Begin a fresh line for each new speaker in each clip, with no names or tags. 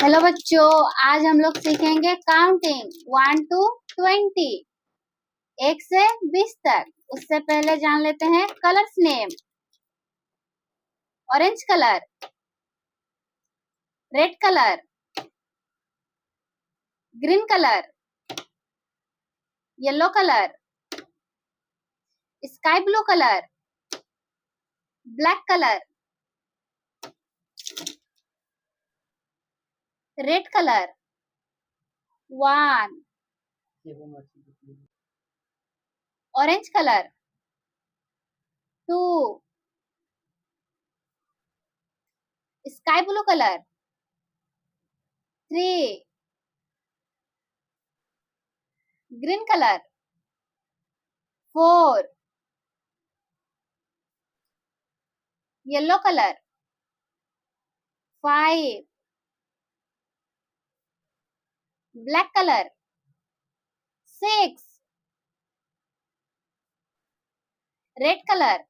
Hello बच्चों, आज हम लोग सीखेंगे काउंटिंग 1 to 20, 1 से 20 तक। उससे पहले जान लेते हैं colours name. Orange colour, red colour, green colour, yellow colour, sky blue colour, black colour, red colour 1, orange colour 2, sky blue colour 3, green colour 4, yellow colour 5, black colour 6, red colour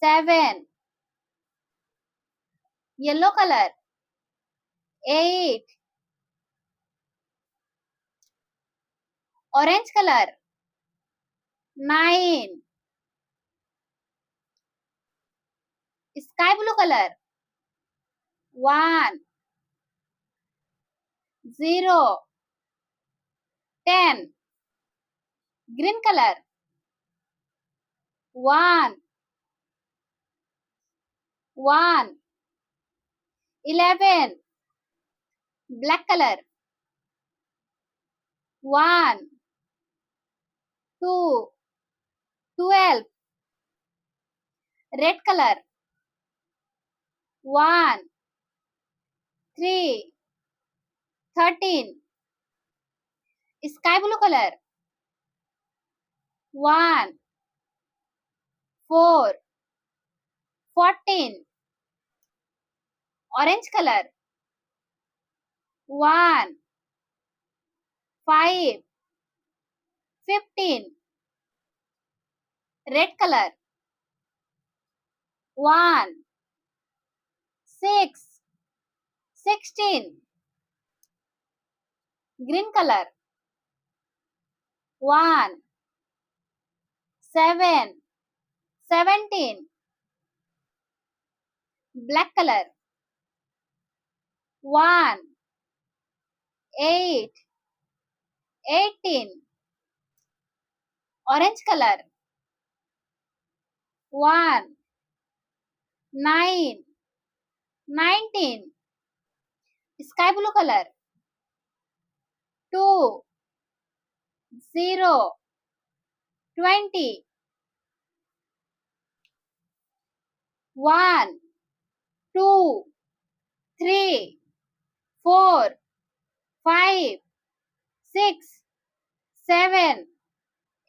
7, yellow colour 8, orange colour 9, sky blue colour 1, 0, 10, green colour 1, 1, 11, black colour 1, 2, 12, red colour 1, 3, 13, sky blue colour 1, 4, 14, orange colour 1, 5, 15, red colour 1, 6, 16, green colour 1, 7, 17, black colour 1, 8, 18, orange colour 1, 9, 19, sky blue colour 2, 0, 20, 1, 2, 3, 4, 5, 6, 7,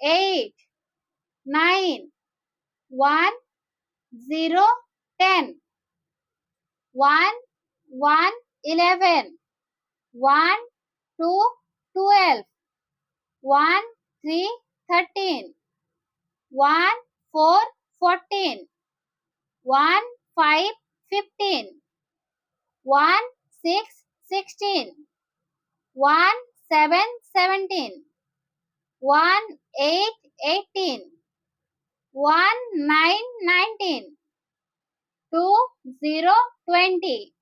8, 9, 1, 0, 10, 1, 1, 11, 1, 2, 12, 1, 3, 13, 1, 4, 14, 1, 5, 15, 1, 6, 16, 1, 7, 17, 1, 8, 18, 1, 9, 19, 2, 0, 20,